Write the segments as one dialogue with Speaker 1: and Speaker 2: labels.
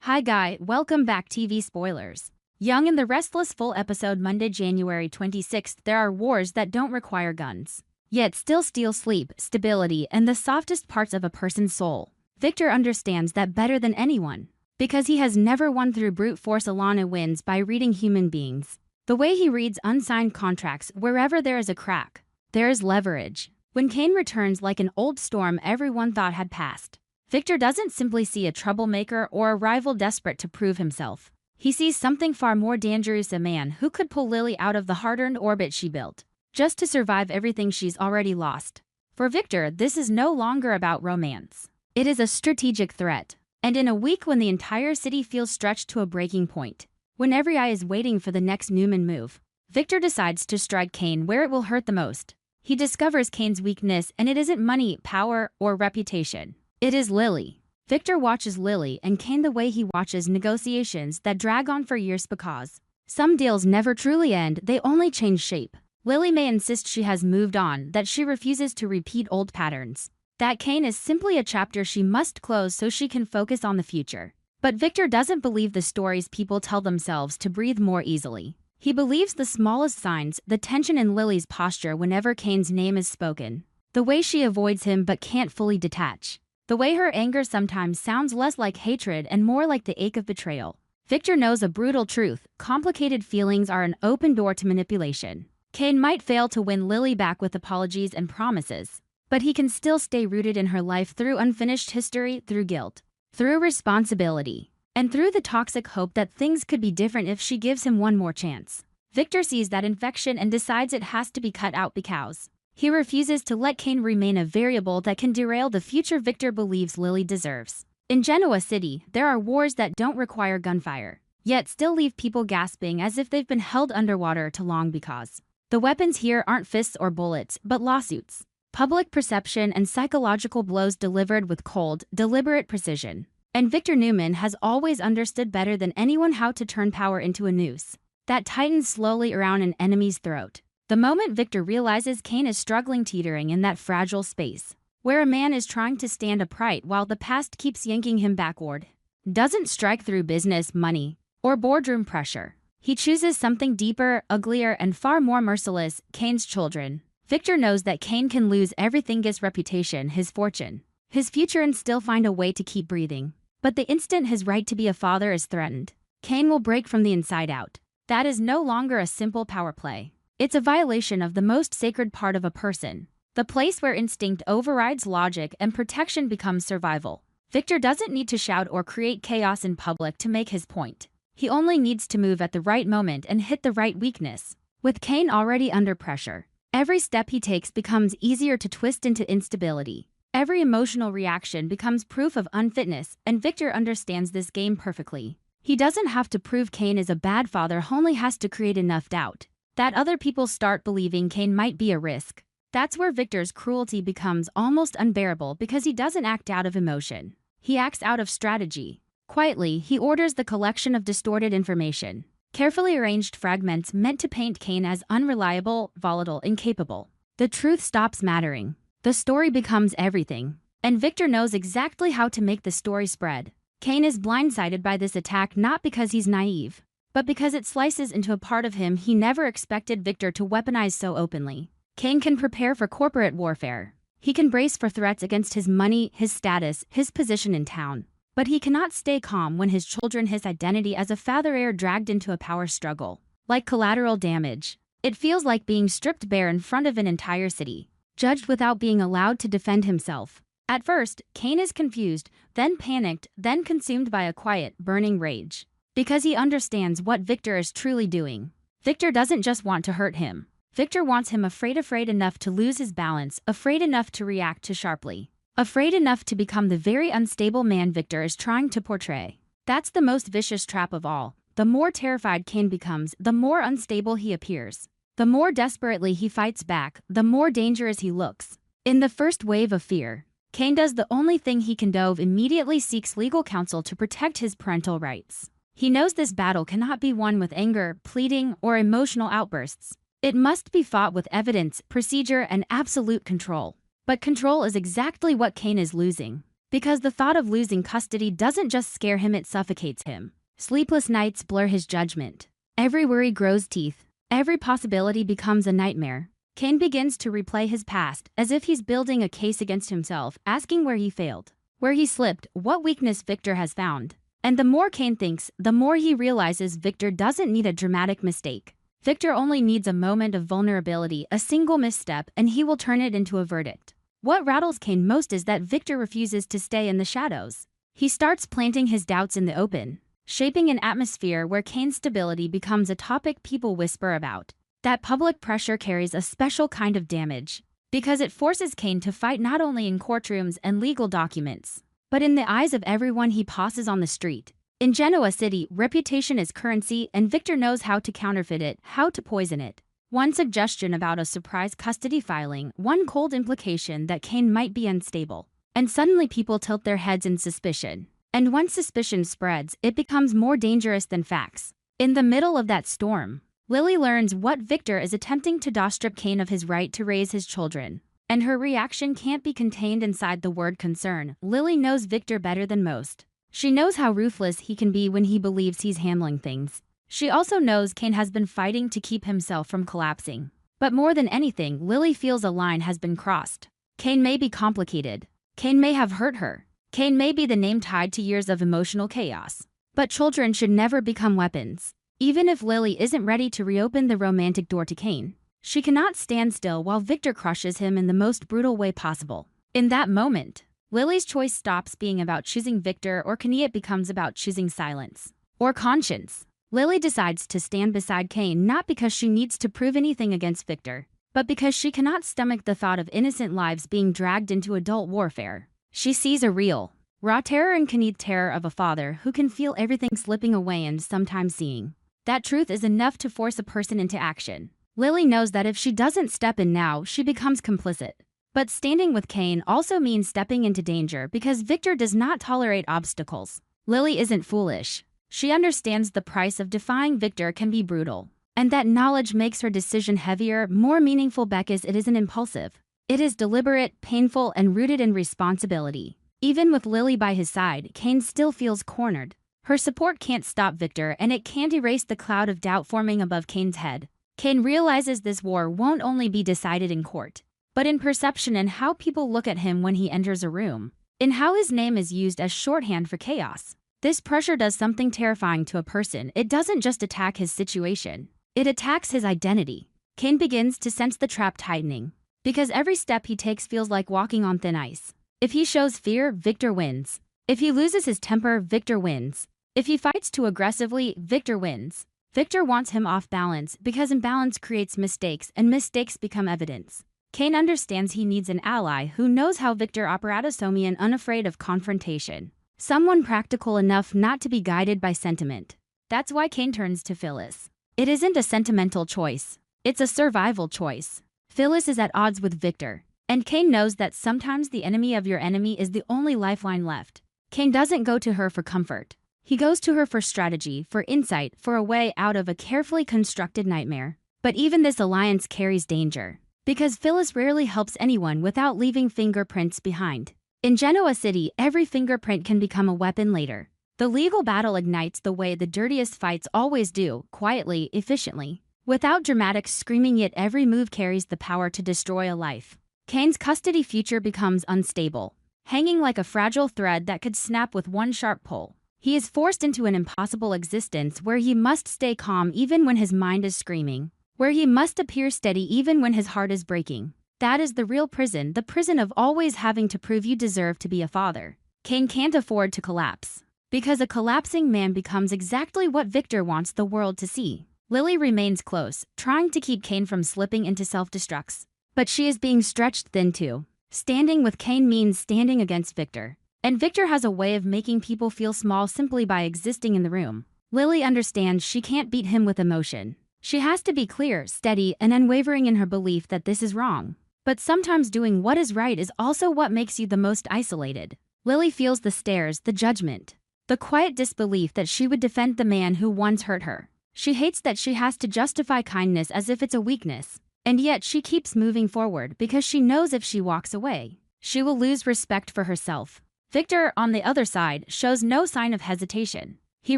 Speaker 1: Hi Guy, welcome back TV spoilers. Young in the Restless Full Episode Monday, January 26th, there are wars that don't require guns, yet still steal sleep, stability, and the softest parts of a person's soul. Victor understands that better than anyone. Because he has never won through brute force, Alana wins by reading human beings. The way he reads unsigned contracts, wherever there is a crack, there is leverage. When Kane returns like an old storm everyone thought had passed, Victor doesn't simply see a troublemaker or a rival desperate to prove himself. He sees something far more dangerous, a man who could pull Lily out of the hard-earned orbit she built, just to survive everything she's already lost. For Victor, this is no longer about romance. It is a strategic threat. And in a week when the entire city feels stretched to a breaking point, when every eye is waiting for the next Newman move, Victor decides to strike Kane where it will hurt the most. He discovers Kane's weakness, and it isn't money, power, or reputation. It is Lily. Victor watches Lily and Kane the way he watches negotiations that drag on for years because some deals never truly end, they only change shape. Lily may insist she has moved on, that she refuses to repeat old patterns, that Kane is simply a chapter she must close so she can focus on the future. But Victor doesn't believe the stories people tell themselves to breathe more easily. He believes the smallest signs, the tension in Lily's posture whenever Kane's name is spoken, the way she avoids him but can't fully detach, the way her anger sometimes sounds less like hatred and more like the ache of betrayal. Victor knows a brutal truth: complicated feelings are an open door to manipulation. Kane might fail to win Lily back with apologies and promises, but he can still stay rooted in her life through unfinished history, through guilt, through responsibility, and through the toxic hope that things could be different if she gives him one more chance. Victor sees that infection and decides it has to be cut out because he refuses to let Kane remain a variable that can derail the future Victor believes Lily deserves. In Genoa City, there are wars that don't require gunfire, yet still leave people gasping as if they've been held underwater too long because the weapons here aren't fists or bullets, but lawsuits, public perception, and psychological blows delivered with cold, deliberate precision. And Victor Newman has always understood better than anyone how to turn power into a noose that tightens slowly around an enemy's throat. The moment Victor realizes Kane is struggling, teetering in that fragile space, where a man is trying to stand upright while the past keeps yanking him backward, doesn't strike through business, money, or boardroom pressure. He chooses something deeper, uglier, and far more merciless: Kane's children. Victor knows that Kane can lose everything: his reputation, his fortune, his future, and still find a way to keep breathing. But the instant his right to be a father is threatened, Kane will break from the inside out. That is no longer a simple power play. It's a violation of the most sacred part of a person, the place where instinct overrides logic and protection becomes survival. Victor doesn't need to shout or create chaos in public to make his point. He only needs to move at the right moment and hit the right weakness. With Kane already under pressure, every step he takes becomes easier to twist into instability. Every emotional reaction becomes proof of unfitness, and Victor understands this game perfectly. He doesn't have to prove Kane is a bad father, only has to create enough doubt that other people start believing Kane might be a risk. That's where Victor's cruelty becomes almost unbearable, because he doesn't act out of emotion. He acts out of strategy. Quietly, he orders the collection of distorted information, carefully arranged fragments meant to paint Kane as unreliable, volatile, incapable. The truth stops mattering. The story becomes everything. And Victor knows exactly how to make the story spread. Kane is blindsided by this attack not because he's naive, but because it slices into a part of him he never expected Victor to weaponize so openly. Kane can prepare for corporate warfare. He can brace for threats against his money, his status, his position in town. But he cannot stay calm when his children, his identity as a father, are dragged into a power struggle. Like collateral damage, it feels like being stripped bare in front of an entire city, judged without being allowed to defend himself. At first, Kane is confused, then panicked, then consumed by a quiet, burning rage. Because he understands what Victor is truly doing. Victor doesn't just want to hurt him. Victor wants him afraid enough to lose his balance, afraid enough to react too sharply, afraid enough to become the very unstable man Victor is trying to portray. That's the most vicious trap of all. The more terrified Kane becomes, the more unstable he appears. The more desperately he fights back, the more dangerous he looks. In the first wave of fear, Kane does the only thing he can do: immediately seeks legal counsel to protect his parental rights. He knows this battle cannot be won with anger, pleading, or emotional outbursts. It must be fought with evidence, procedure, and absolute control. But control is exactly what Kane is losing. Because the thought of losing custody doesn't just scare him, it suffocates him. Sleepless nights blur his judgment. Every worry grows teeth. Every possibility becomes a nightmare. Kane begins to replay his past, as if he's building a case against himself, asking where he failed, where he slipped, what weakness Victor has found. And the more Kane thinks, the more he realizes Victor doesn't need a dramatic mistake. Victor only needs a moment of vulnerability, a single misstep, and he will turn it into a verdict. What rattles Kane most is that Victor refuses to stay in the shadows. He starts planting his doubts in the open, shaping an atmosphere where Kane's stability becomes a topic people whisper about. That public pressure carries a special kind of damage, because it forces Kane to fight not only in courtrooms and legal documents, but in the eyes of everyone he passes on the street. In Genoa City, reputation is currency, and Victor knows how to counterfeit it, how to poison it. One suggestion about a surprise custody filing, one cold implication that Kane might be unstable, and suddenly people tilt their heads in suspicion. And once suspicion spreads, it becomes more dangerous than facts. In the middle of that storm, Lily learns what Victor is attempting to strip Kane of his right to raise his children. And her reaction can't be contained inside the word concern. Lily knows Victor better than most. She knows how ruthless he can be when he believes he's handling things. She also knows Kane has been fighting to keep himself from collapsing. But more than anything, Lily feels a line has been crossed. Kane may be complicated. Kane may have hurt her. Kane may be the name tied to years of emotional chaos. But children should never become weapons. Even if Lily isn't ready to reopen the romantic door to Kane, she cannot stand still while Victor crushes him in the most brutal way possible. In that moment, Lily's choice stops being about choosing Victor or Kane. It becomes about choosing silence or conscience. Lily decides to stand beside Kane not because she needs to prove anything against Victor, but because she cannot stomach the thought of innocent lives being dragged into adult warfare. She sees a real, raw terror in Kane's terror of a father who can feel everything slipping away and sometimes seeing. That truth is enough to force a person into action. Lily knows that if she doesn't step in now, she becomes complicit. But standing with Kane also means stepping into danger because Victor does not tolerate obstacles. Lily isn't foolish. She understands the price of defying Victor can be brutal. And that knowledge makes her decision heavier, more meaningful because it isn't impulsive. It is deliberate, painful, and rooted in responsibility. Even with Lily by his side, Kane still feels cornered. Her support can't stop Victor, and it can't erase the cloud of doubt forming above Kane's head. Kane realizes this war won't only be decided in court, but in perception and how people look at him when he enters a room, in how his name is used as shorthand for chaos. This pressure does something terrifying to a person. It doesn't just attack his situation, it attacks his identity. Kane begins to sense the trap tightening, because every step he takes feels like walking on thin ice. If he shows fear, Victor wins. If he loses his temper, Victor wins. If he fights too aggressively, Victor wins. Victor wants him off balance because imbalance creates mistakes and mistakes become evidence. Kane understands he needs an ally who knows how Victor operates, and unafraid of confrontation. Someone practical enough not to be guided by sentiment. That's why Kane turns to Phyllis. It isn't a sentimental choice. It's a survival choice. Phyllis is at odds with Victor, and Kane knows that sometimes the enemy of your enemy is the only lifeline left. Kane doesn't go to her for comfort. He goes to her for strategy, for insight, for a way out of a carefully constructed nightmare. But even this alliance carries danger, because Phyllis rarely helps anyone without leaving fingerprints behind. In Genoa City, every fingerprint can become a weapon later. The legal battle ignites the way the dirtiest fights always do, quietly, efficiently. Without dramatic screaming, yet every move carries the power to destroy a life. Kane's custody future becomes unstable, hanging like a fragile thread that could snap with one sharp pull. He is forced into an impossible existence where he must stay calm even when his mind is screaming, where he must appear steady even when his heart is breaking. That is the real prison, the prison of always having to prove you deserve to be a father. Kane can't afford to collapse, because a collapsing man becomes exactly what Victor wants the world to see. Lily remains close, trying to keep Kane from slipping into self-destructs. But she is being stretched thin too. Standing with Kane means standing against Victor. And Victor has a way of making people feel small simply by existing in the room. Lily understands she can't beat him with emotion. She has to be clear, steady, and unwavering in her belief that this is wrong. But sometimes doing what is right is also what makes you the most isolated. Lily feels the stares, the judgment, the quiet disbelief that she would defend the man who once hurt her. She hates that she has to justify kindness as if it's a weakness. And yet she keeps moving forward because she knows if she walks away, she will lose respect for herself. Victor, on the other side, shows no sign of hesitation. He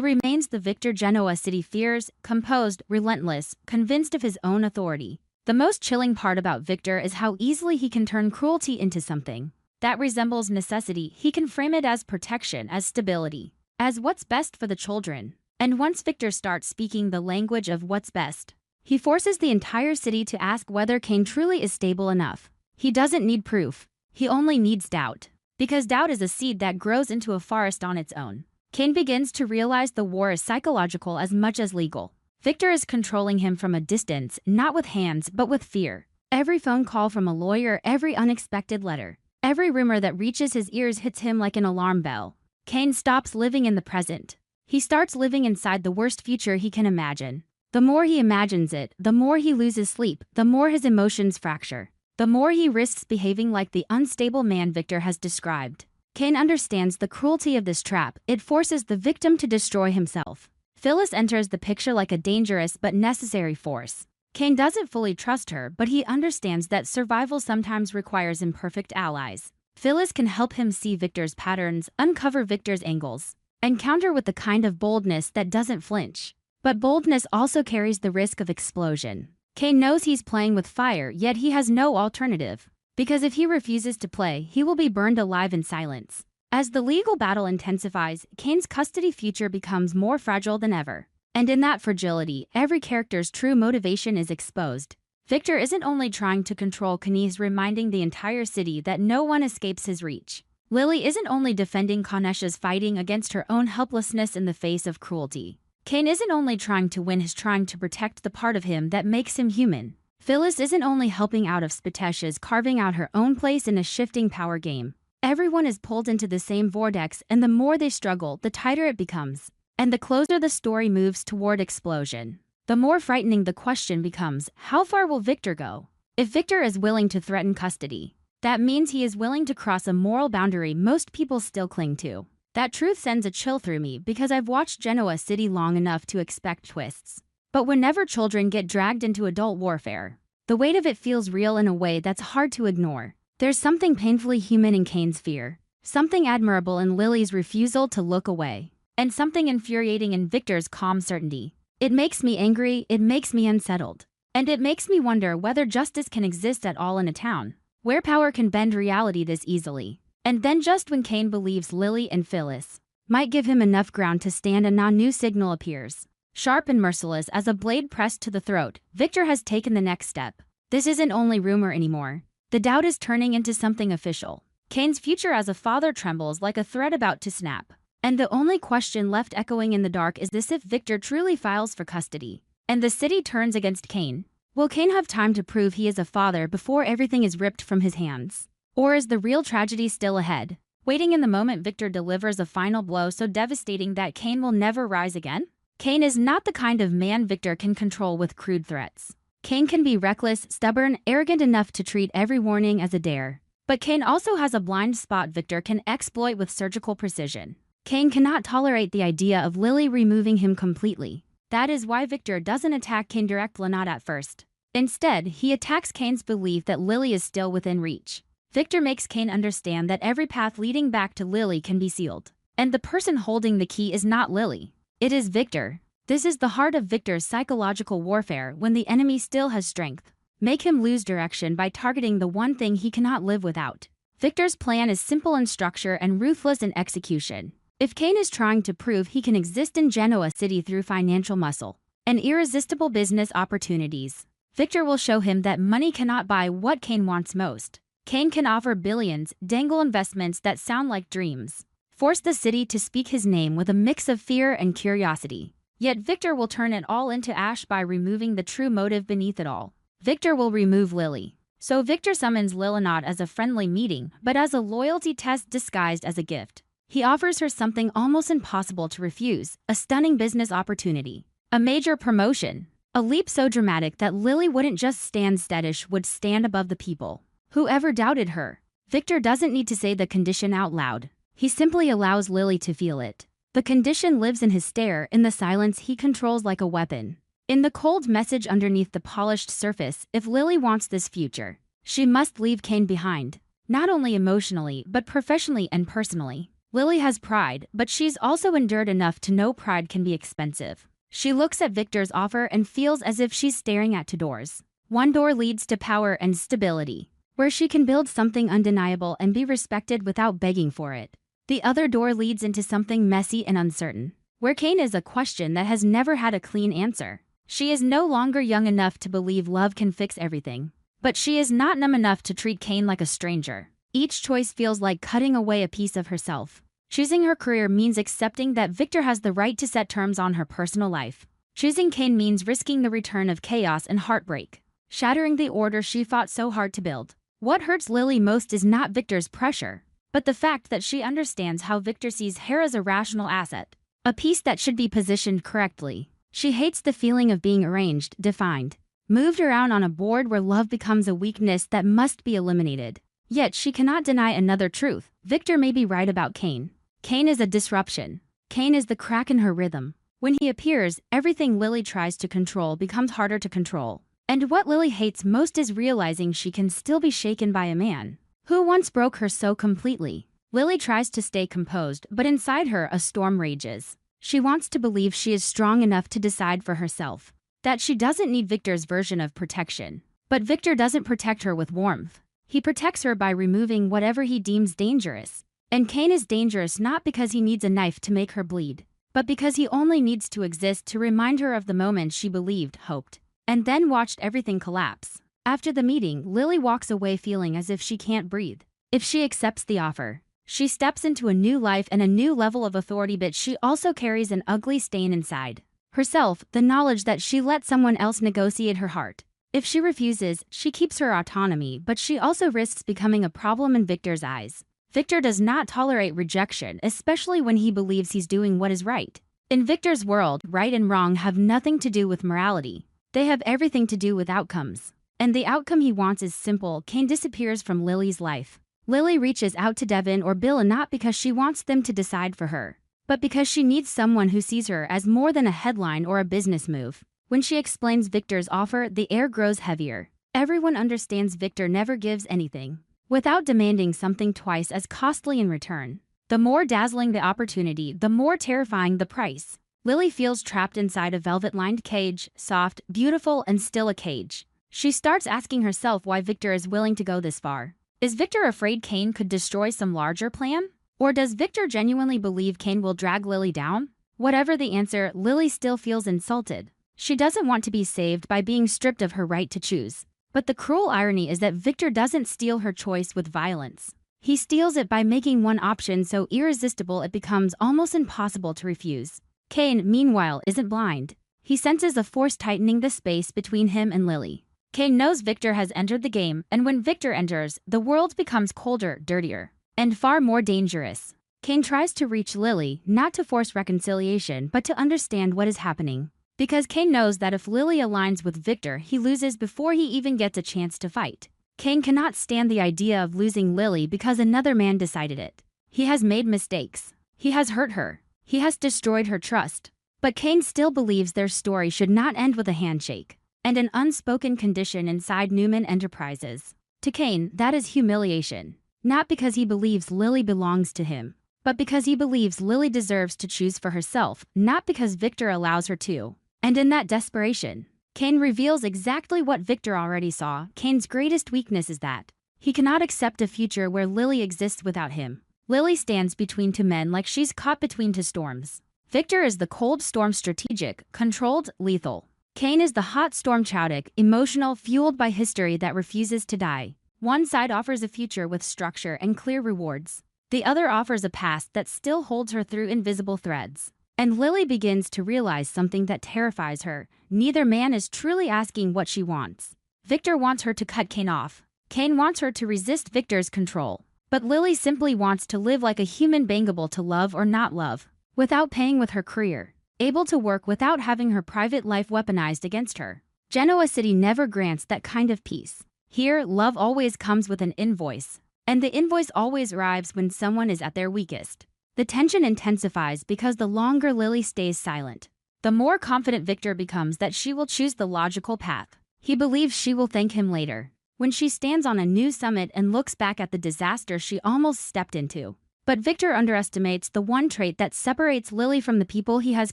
Speaker 1: remains the Victor Genoa City fears, composed, relentless, convinced of his own authority. The most chilling part about Victor is how easily he can turn cruelty into something that resembles necessity. He can frame it as protection, as stability, as what's best for the children. And once Victor starts speaking the language of what's best, he forces the entire city to ask whether Kane truly is stable enough. He doesn't need proof. He only needs doubt. Because doubt is a seed that grows into a forest on its own. Kane begins to realize the war is psychological as much as legal. Victor is controlling him from a distance, not with hands, but with fear. Every phone call from a lawyer, every unexpected letter, every rumor that reaches his ears hits him like an alarm bell. Kane stops living in the present. He starts living inside the worst future he can imagine. The more he imagines it, the more he loses sleep, the more his emotions fracture, the more he risks behaving like the unstable man Victor has described. Kane understands the cruelty of this trap. It forces the victim to destroy himself. Phyllis enters the picture like a dangerous but necessary force. Kane doesn't fully trust her, but he understands that survival sometimes requires imperfect allies. Phyllis can help him see Victor's patterns, uncover Victor's angles, and counter with the kind of boldness that doesn't flinch. But boldness also carries the risk of explosion. Kane knows he's playing with fire, yet he has no alternative. Because if he refuses to play, he will be burned alive in silence. As the legal battle intensifies, Kane's custody future becomes more fragile than ever. And in that fragility, every character's true motivation is exposed. Victor isn't only trying to control Kane, he's reminding the entire city that no one escapes his reach. Lily isn't only defending Kanesha's fighting against her own helplessness in the face of cruelty. Kane isn't only trying to win, he's trying to protect the part of him that makes him human. Phyllis isn't only helping out of Spitesh is carving out her own place in a shifting power game. Everyone is pulled into the same vortex, and the more they struggle, the tighter it becomes. And the closer the story moves toward explosion, the more frightening the question becomes, how far will Victor go? If Victor is willing to threaten custody, that means he is willing to cross a moral boundary most people still cling to. That truth sends a chill through me because I've watched Genoa City long enough to expect twists. But whenever children get dragged into adult warfare, the weight of it feels real in a way that's hard to ignore. There's something painfully human in Kane's fear, something admirable in Lily's refusal to look away, and something infuriating in Victor's calm certainty. It makes me angry, it makes me unsettled, and it makes me wonder whether justice can exist at all in a town where power can bend reality this easily. And then just when Kane believes Lily and Phyllis might give him enough ground to stand, a new signal appears. Sharp and merciless as a blade pressed to the throat, Victor has taken the next step. This isn't only rumor anymore. The doubt is turning into something official. Kane's future as a father trembles like a thread about to snap. And the only question left echoing in the dark is this: if Victor truly files for custody, and the city turns against Kane, will Kane have time to prove he is a father before everything is ripped from his hands? Or is the real tragedy still ahead, waiting in the moment Victor delivers a final blow so devastating that Kane will never rise again? Kane is not the kind of man Victor can control with crude threats. Kane can be reckless, stubborn, arrogant enough to treat every warning as a dare. But Kane also has a blind spot Victor can exploit with surgical precision. Kane cannot tolerate the idea of Lily removing him completely. That is why Victor doesn't attack Kane directly, not at first. Instead, he attacks Kane's belief that Lily is still within reach. Victor makes Kane understand that every path leading back to Lily can be sealed. And the person holding the key is not Lily. It is Victor. This is the heart of Victor's psychological warfare when the enemy still has strength. Make him lose direction by targeting the one thing he cannot live without. Victor's plan is simple in structure and ruthless in execution. If Kane is trying to prove he can exist in Genoa City through financial muscle and irresistible business opportunities, Victor will show him that money cannot buy what Kane wants most. Kane can offer billions, dangle investments that sound like dreams, force the city to speak his name with a mix of fear and curiosity. Yet Victor will turn it all into ash by removing the true motive beneath it all. Victor will remove Lily. So Victor summons Lily not as a friendly meeting, but as a loyalty test disguised as a gift. He offers her something almost impossible to refuse: a stunning business opportunity, a major promotion, a leap so dramatic that Lily wouldn't just stand steady, would stand above the people. Whoever doubted her? Victor doesn't need to say the condition out loud. He simply allows Lily to feel it. The condition lives in his stare, in the silence he controls like a weapon, in the cold message underneath the polished surface: if Lily wants this future, she must leave Kane behind. not only emotionally but professionally and personally. Lily has pride, but she's also endured enough to know pride can be expensive. She looks at Victor's offer and feels as if she's staring at two doors. One door leads to power and stability, where she can build something undeniable and be respected without begging for it. The other door leads into something messy and uncertain, where Kane is a question that has never had a clean answer. She is no longer young enough to believe love can fix everything, but she is not numb enough to treat Kane like a stranger. Each choice feels like cutting away a piece of herself. Choosing her career means accepting that Victor has the right to set terms on her personal life. Choosing Kane means risking the return of chaos and heartbreak, shattering the order she fought so hard to build. What hurts Lily most is not Victor's pressure, but the fact that she understands how Victor sees her as a rational asset, a piece that should be positioned correctly. She hates the feeling of being arranged, defined, moved around on a board where love becomes a weakness that must be eliminated. Yet she cannot deny another truth. Victor may be right about Kane. Kane is a disruption. Kane is the crack in her rhythm. When he appears, everything Lily tries to control becomes harder to control. And what Lily hates most is realizing she can still be shaken by a man who once broke her so completely. Lily tries to stay composed, but inside her a storm rages. She wants to believe she is strong enough to decide for herself, that she doesn't need Victor's version of protection. But Victor doesn't protect her with warmth. He protects her by removing whatever he deems dangerous. And Kane is dangerous not because he needs a knife to make her bleed, but because he only needs to exist to remind her of the moment she believed, hoped, and then watched everything collapse. After the meeting, Lily walks away feeling as if she can't breathe. If she accepts the offer, she steps into a new life and a new level of authority, but she also carries an ugly stain inside herself, the knowledge that she let someone else negotiate her heart. If she refuses, she keeps her autonomy, but she also risks becoming a problem in Victor's eyes. Victor does not tolerate rejection, especially when he believes he's doing what is right. In Victor's world, right and wrong have nothing to do with morality. They have everything to do with outcomes. And the outcome he wants is simple. Kane disappears from Lily's life. Lily reaches out to Devin or Bill not because she wants them to decide for her, but because she needs someone who sees her as more than a headline or a business move. When she explains Victor's offer, the air grows heavier. Everyone understands Victor never gives anything without demanding something twice as costly in return. The more dazzling the opportunity, the more terrifying the price. Lily feels trapped inside a velvet-lined cage, soft, beautiful, and still a cage. She starts asking herself why Victor is willing to go this far. Is Victor afraid Kane could destroy some larger plan? Or does Victor genuinely believe Kane will drag Lily down? Whatever the answer, Lily still feels insulted. She doesn't want to be saved by being stripped of her right to choose. But the cruel irony is that Victor doesn't steal her choice with violence. He steals it by making one option so irresistible it becomes almost impossible to refuse. Kane, meanwhile, isn't blind. He senses a force tightening the space between him and Lily. Kane knows Victor has entered the game, and when Victor enters, the world becomes colder, dirtier, and far more dangerous. Kane tries to reach Lily, not to force reconciliation, but to understand what is happening. Because Kane knows that if Lily aligns with Victor, he loses before he even gets a chance to fight. Kane cannot stand the idea of losing Lily because another man decided it. He has made mistakes. He has hurt her. He has destroyed her trust. But Kane still believes their story should not end with a handshake and an unspoken condition inside Newman Enterprises. To Kane, that is humiliation. Not because he believes Lily belongs to him, but because he believes Lily deserves to choose for herself, not because Victor allows her to. And in that desperation, Kane reveals exactly what Victor already saw. Kane's greatest weakness is that he cannot accept a future where Lily exists without him. Lily stands between two men like she's caught between two storms. Victor is the cold storm, strategic, controlled, lethal. Kane is the hot storm, chaotic, emotional, fueled by history that refuses to die. One side offers a future with structure and clear rewards. The other offers a past that still holds her through invisible threads. And Lily begins to realize something that terrifies her. Neither man is truly asking what she wants. Victor wants her to cut Kane off. Kane wants her to resist Victor's control. But Lily simply wants to live like a human, bangable to love or not love, without paying with her career, able to work without having her private life weaponized against her. Genoa City never grants that kind of peace. Here, love always comes with an invoice. And the invoice always arrives when someone is at their weakest. The tension intensifies because the longer Lily stays silent, the more confident Victor becomes that she will choose the logical path. He believes she will thank him later. when she stands on a new summit and looks back at the disaster she almost stepped into. But Victor underestimates the one trait that separates Lily from the people he has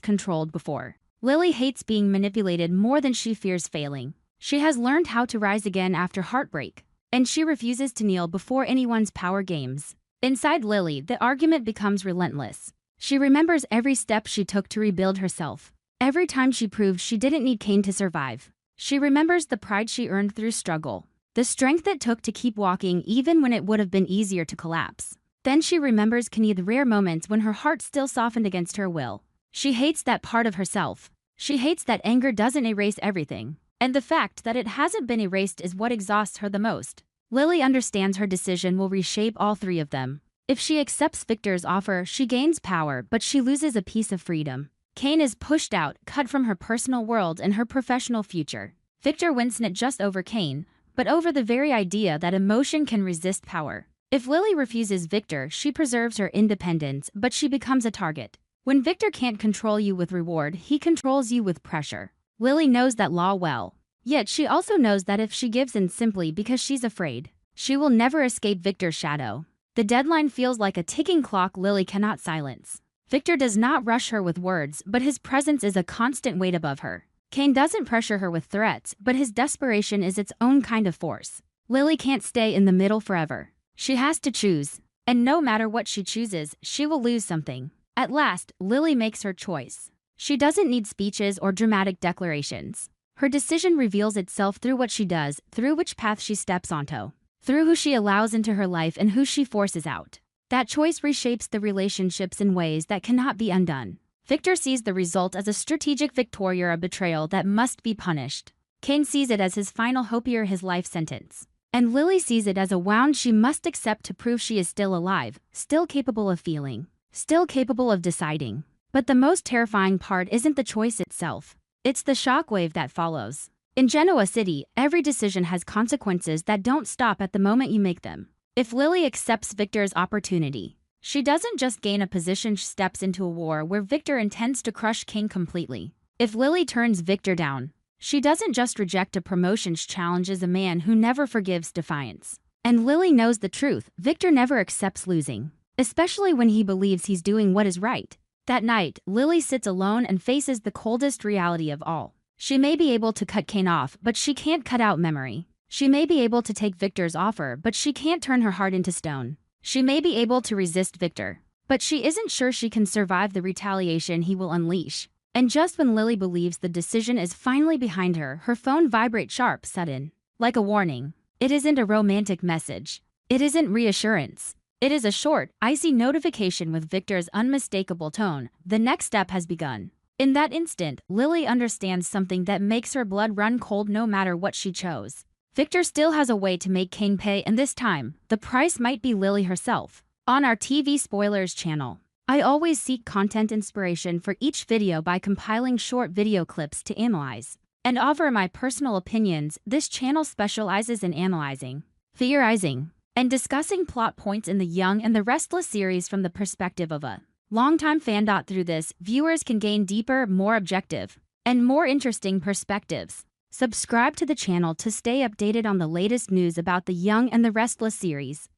Speaker 1: controlled before. Lily hates being manipulated more than she fears failing. She has learned how to rise again after heartbreak, and she refuses to kneel before anyone's power games. Inside Lily, the argument becomes relentless. She remembers every step she took to rebuild herself. Every time she proved she didn't need Kane to survive. She remembers the pride she earned through struggle. The strength it took to keep walking even when it would have been easier to collapse. Then she remembers the rare moments when her heart still softened against her will. She hates that part of herself. She hates that anger doesn't erase everything. And the fact that it hasn't been erased is what exhausts her the most. Lily understands her decision will reshape all three of them. If she accepts Victor's offer, she gains power, but she loses a piece of freedom. Kane is pushed out, cut from her personal world and her professional future. Victor wins not just over Kane, but over the very idea that emotion can resist power. If Lily refuses Victor, she preserves her independence, but she becomes a target. When Victor can't control you with reward, he controls you with pressure. Lily knows that law well. Yet she also knows that if she gives in simply because she's afraid, she will never escape Victor's shadow. The deadline feels like a ticking clock Lily cannot silence. Victor does not rush her with words, but his presence is a constant weight above her. Kane doesn't pressure her with threats, but his desperation is its own kind of force. Lily can't stay in the middle forever. She has to choose. And no matter what she chooses, she will lose something. At last, Lily makes her choice. She doesn't need speeches or dramatic declarations. Her decision reveals itself through what she does, through which path she steps onto, through who she allows into her life and who she forces out. That choice reshapes the relationships in ways that cannot be undone. Victor sees the result as a strategic victory or a betrayal that must be punished. Kane sees it as his final hope or his life sentence. And Lily sees it as a wound she must accept to prove she is still alive, still capable of feeling, still capable of deciding. But the most terrifying part isn't the choice itself. It's the shockwave that follows. In Genoa City, every decision has consequences that don't stop at the moment you make them. If Lily accepts Victor's opportunity, she doesn't just gain a position, she steps into a war where Victor intends to crush Kane completely. If Lily turns Victor down, she doesn't just reject a promotion, she challenges a man who never forgives defiance. And Lily knows the truth, Victor never accepts losing, especially when he believes he's doing what is right. That night, Lily sits alone and faces the coldest reality of all. She may be able to cut Kane off, but she can't cut out memory. She may be able to take Victor's offer, but she can't turn her heart into stone. She may be able to resist Victor, but she isn't sure she can survive the retaliation he will unleash. And just when Lily believes the decision is finally behind her, her phone vibrates sharp, sudden, like a warning. It isn't a romantic message. It isn't reassurance. It is a short, icy notification with Victor's unmistakable tone. The next step has begun. In that instant, Lily understands something that makes her blood run cold no matter what she chose. Victor still has a way to make Kane pay, and this time, the price might be Lily herself. On our TV Spoilers channel, I always seek content inspiration for each video by compiling short video clips to analyze and offer my personal opinions. This channel specializes in analyzing, theorizing, and discussing plot points in the Young and the Restless series from the perspective of a longtime fan. Through this, viewers can gain deeper, more objective, and more interesting perspectives. Subscribe to the channel to stay updated on the latest news about the Young and the Restless series.